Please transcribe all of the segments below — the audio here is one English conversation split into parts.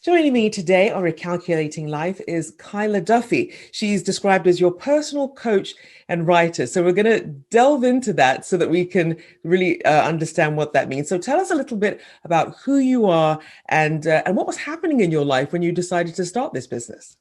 Joining me today on Recalculating Life is Kyla Duffy. She's described as your personal coach and writer. So we're going to delve into that so that we can really understand what that means. So tell us a little bit about who you are and what was happening in your life when you decided to start this business.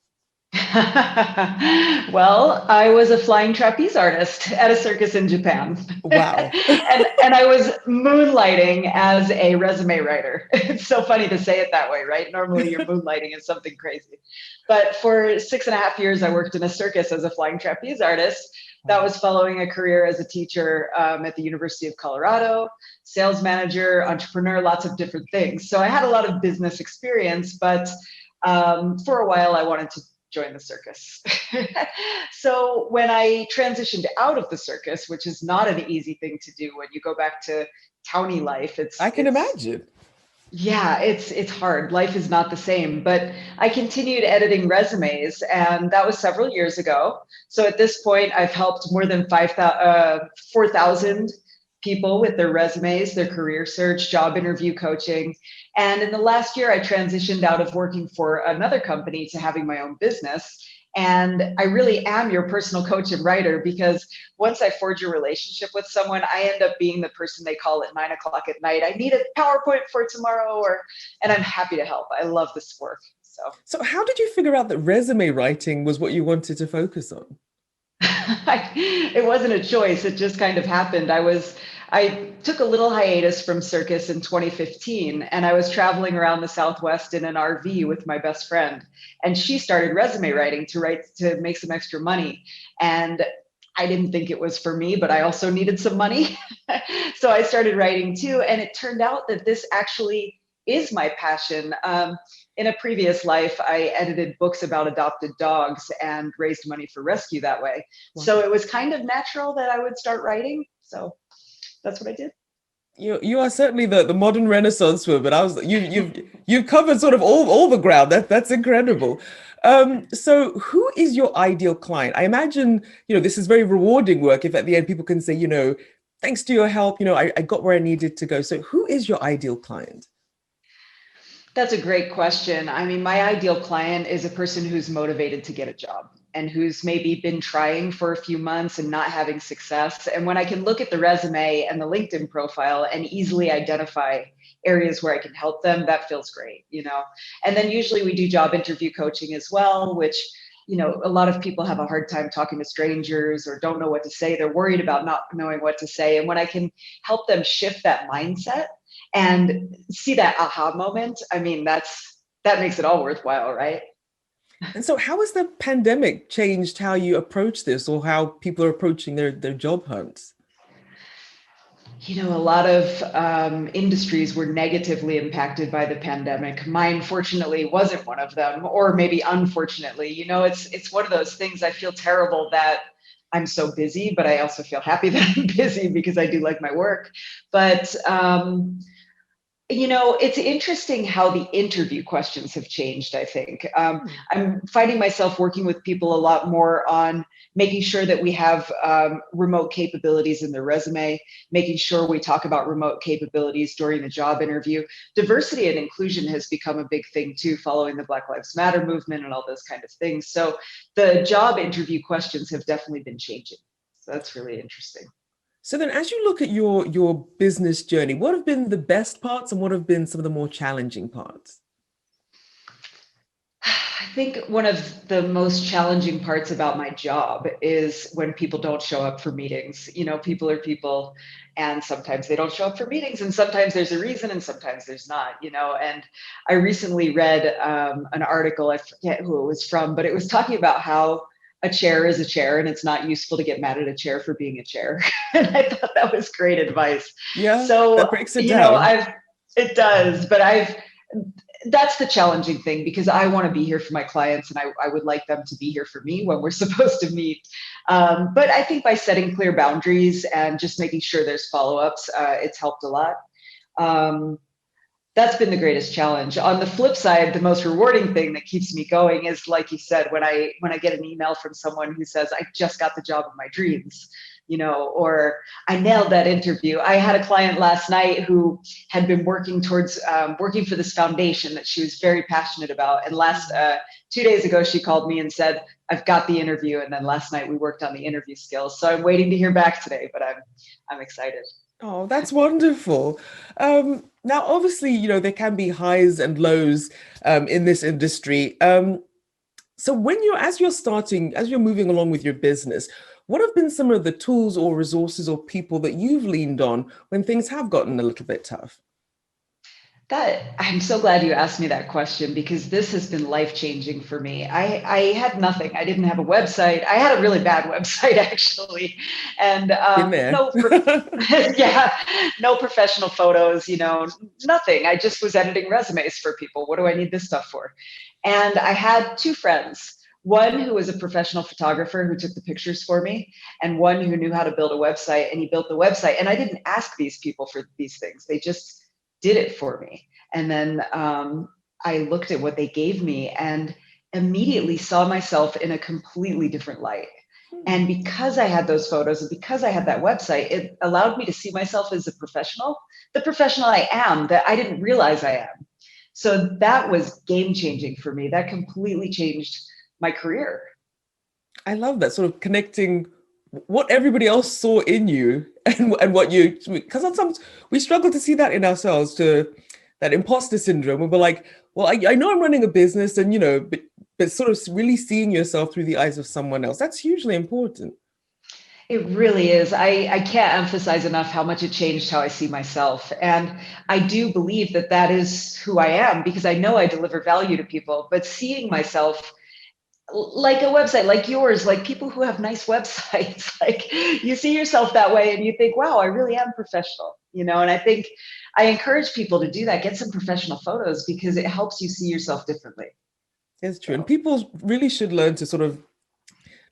Well, I was a flying trapeze artist at a circus in Japan. Wow. and I was moonlighting as a resume writer. It's so funny to say it that way, right? Normally you're moonlighting as something crazy. But for 6.5 years, I worked in a circus as a flying trapeze artist. That was following a career as a teacher at the University of Colorado, sales manager, entrepreneur, lots of different things. So I had a lot of business experience, but for a while I wanted to join the circus. So when I transitioned out of the circus, which is not an easy thing to do when you go back to townie life, I can imagine. yeah, it's hard. Life is not the same, but I continued editing resumes, and that was several years ago. So at this point, I've helped more than 4,000 people with their resumes, their career search, job interview coaching. And in the last year, I transitioned out of working for another company to having my own business. And I really am your personal coach and writer, because once I forge a relationship with someone, I end up being the person they call at 9 o'clock at night. I need a PowerPoint for tomorrow, and I'm happy to help. I love this work. So how did you figure out that resume writing was what you wanted to focus on? It wasn't a choice. It just kind of happened. I took a little hiatus from circus in 2015, and I was traveling around the Southwest in an RV with my best friend, and she started resume writing to make some extra money. And I didn't think it was for me, but I also needed some money. So I started writing too. And it turned out that this actually is my passion. In a previous life, I edited books about adopted dogs and raised money for rescue that way. Wow. So it was kind of natural that I would start writing. So that's what I did. You are certainly the modern Renaissance woman. You've covered sort of all the ground. That's incredible. So who is your ideal client? I imagine, this is very rewarding work if at the end people can say, thanks to your help, I got where I needed to go. So who is your ideal client? That's a great question. I mean, my ideal client is a person who's motivated to get a job and who's maybe been trying for a few months and not having success. And when I can look at the resume and the LinkedIn profile and easily identify areas where I can help them, that feels great. And then usually we do job interview coaching as well, which a lot of people have a hard time talking to strangers or don't know what to say. They're worried about not knowing what to say. And when I can help them shift that mindset and see that aha moment, I mean, that makes it all worthwhile, right? And so how has the pandemic changed how you approach this or how people are approaching their job hunts? A lot of industries were negatively impacted by the pandemic. Mine, fortunately, wasn't one of them, or maybe unfortunately. It's one of those things. I feel terrible that I'm so busy, but I also feel happy that I'm busy because I do like my work. But it's interesting how the interview questions have changed, I think. I'm finding myself working with people a lot more on making sure that we have remote capabilities in their resume, making sure we talk about remote capabilities during the job interview. Diversity and inclusion has become a big thing too, following the Black Lives Matter movement and all those kind of things. So the job interview questions have definitely been changing. So that's really interesting. So then as you look at your business journey, what have been the best parts and what have been some of the more challenging parts? I think one of the most challenging parts about my job is when people don't show up for meetings. People are people, and sometimes they don't show up for meetings, and sometimes there's a reason, and sometimes there's not. And I recently read an article, I forget who it was from, but it was talking about how a chair is a chair, and it's not useful to get mad at a chair for being a chair. And I thought that was great advice. Yeah, So, that breaks it down. it does, but that's the challenging thing, because I want to be here for my clients, and I would like them to be here for me when we're supposed to meet. But I think by setting clear boundaries and just making sure there's follow-ups, it's helped a lot. That's been the greatest challenge. On the flip side, the most rewarding thing that keeps me going is, like you said, when I get an email from someone who says, I just got the job of my dreams. or I nailed that interview. I had a client last night who had been working towards working for this foundation that she was very passionate about. And 2 days ago, she called me and said, I've got the interview. And then last night we worked on the interview skills. So I'm waiting to hear back today, but I'm excited. Oh, that's wonderful. Now, obviously, there can be highs and lows in this industry. So as you're moving along with your business, what have been some of the tools or resources or people that you've leaned on when things have gotten a little bit tough? That I'm so glad you asked me that question, because this has been life-changing for me. I had nothing. I didn't have a website. I had a really bad website actually, and Been there. yeah, no professional photos. Nothing. I just was editing resumes for people. What do I need this stuff for? And I had two friends. One who was a professional photographer who took the pictures for me, and one who knew how to build a website, and he built the website. And I didn't ask these people for these things. They just did it for me. And then I looked at what they gave me and immediately saw myself in a completely different light. And because I had those photos and because I had that website, it allowed me to see myself as a professional, the professional I am that I didn't realize I am. So that was game changing for me. That completely changed my career. I love that sort of connecting what everybody else saw in you and what you, because sometimes we struggle to see that in ourselves, to that imposter syndrome. And we're like, well, I know I'm running a business and, but sort of really seeing yourself through the eyes of someone else, that's hugely important. It really is. I can't emphasize enough how much it changed how I see myself. And I do believe that that is who I am, because I know I deliver value to people, but seeing myself like a website like yours, like people who have nice websites, like you see yourself that way and you think, wow, I really am professional, and I think I encourage people to do that, get some professional photos, because it helps you see yourself differently. It's true. And people really should learn to sort of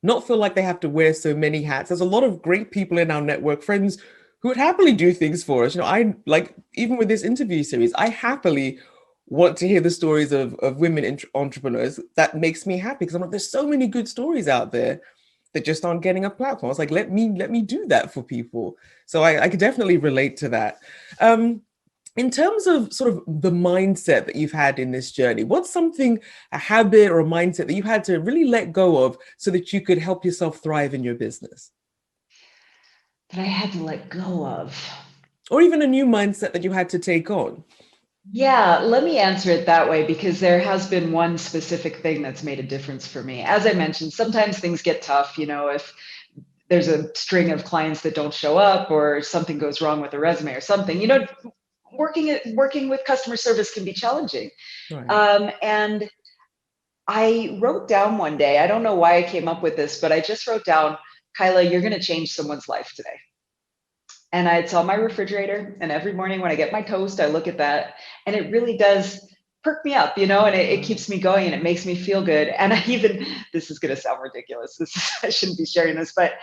not feel like they have to wear so many hats. There's a lot of great people in our network, friends who would happily do things for us. I like, even with this interview series, I happily want to hear the stories of women entrepreneurs. That makes me happy, because I'm like, there's so many good stories out there that just aren't getting a platform. It's like, let me do that for people. So I could definitely relate to that. In terms of sort of the mindset that you've had in this journey, what's something, a habit or a mindset that you had to really let go of so that you could help yourself thrive in your business? That I had to let go of. Or even a new mindset that you had to take on? Yeah, let me answer it that way, because there has been one specific thing that's made a difference for me. As I mentioned, sometimes things get tough, if there's a string of clients that don't show up or something goes wrong with a resume or something, working with customer service can be challenging. Right. And I wrote down one day, I don't know why I came up with this, but I just wrote down, Kyla, you're going to change someone's life today. And it's on my refrigerator. And every morning when I get my toast, I look at that, and it really does perk me up, and it keeps me going and it makes me feel good. And this is going to sound ridiculous. I shouldn't be sharing this, but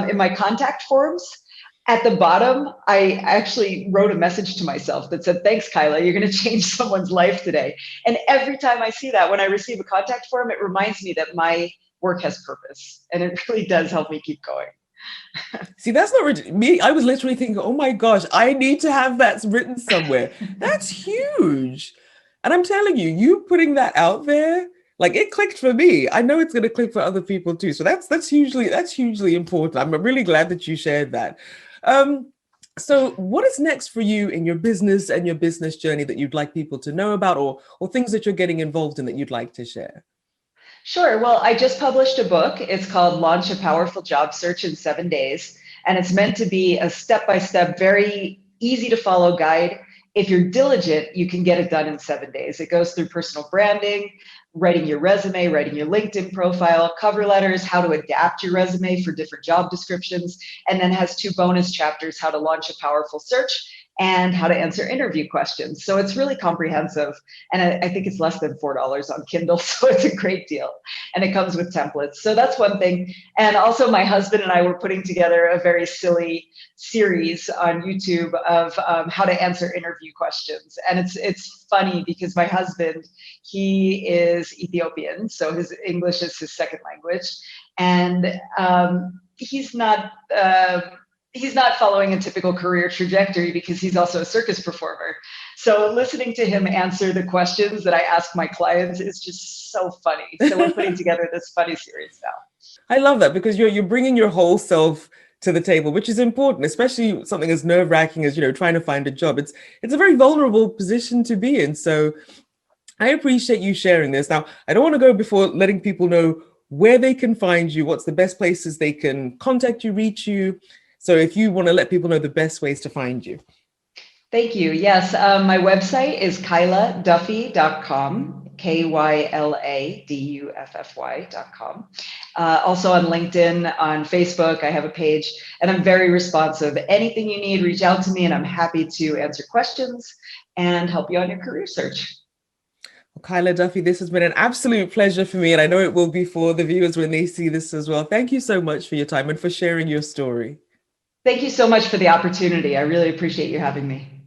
in my contact forms, at the bottom, I actually wrote a message to myself that said, thanks, Kyla, you're going to change someone's life today. And every time I see that, when I receive a contact form, it reminds me that my work has purpose. And it really does help me keep going. See, that's not me. I was literally thinking, oh my gosh, I need to have that written somewhere. That's huge. And I'm telling you, you putting that out there, like, it clicked for me. I know it's going to click for other people too. So that's hugely important. I'm really glad that you shared that. So what is next for you in your business and your business journey that you'd like people to know about, or things that you're getting involved in that you'd like to share? Sure. Well, I just published a book. It's called Launch a Powerful Job Search in 7 Days. And it's meant to be a step-by-step, very easy to follow guide. If you're diligent, you can get it done in 7 days. It goes through personal branding, writing your resume, writing your LinkedIn profile, cover letters, how to adapt your resume for different job descriptions, and then has 2 bonus chapters, how to launch a powerful search and how to answer interview questions. So it's really comprehensive. And I think it's less than $4 on Kindle. So it's a great deal. And it comes with templates. So that's one thing. And also my husband and I were putting together a very silly series on YouTube of how to answer interview questions. And it's funny because my husband, he is Ethiopian. So his English is his second language. And he's not following a typical career trajectory because he's also a circus performer. So listening to him answer the questions that I ask my clients is just so funny. So we're putting together this funny series now. I love that because you're bringing your whole self to the table, which is important, especially something as nerve-wracking as, trying to find a job. It's a very vulnerable position to be in. So I appreciate you sharing this. Now, I don't want to go before letting people know where they can find you, what's the best places they can contact you, reach you. So if you want to let people know the best ways to find you. Thank you. Yes, my website is kyladuffy.com, KYLADUFFY.com. Also on LinkedIn, on Facebook, I have a page, and I'm very responsive. Anything you need, reach out to me, and I'm happy to answer questions and help you on your career search. Well, Kyla Duffy, this has been an absolute pleasure for me, and I know it will be for the viewers when they see this as well. Thank you so much for your time and for sharing your story. Thank you so much for the opportunity. I really appreciate you having me.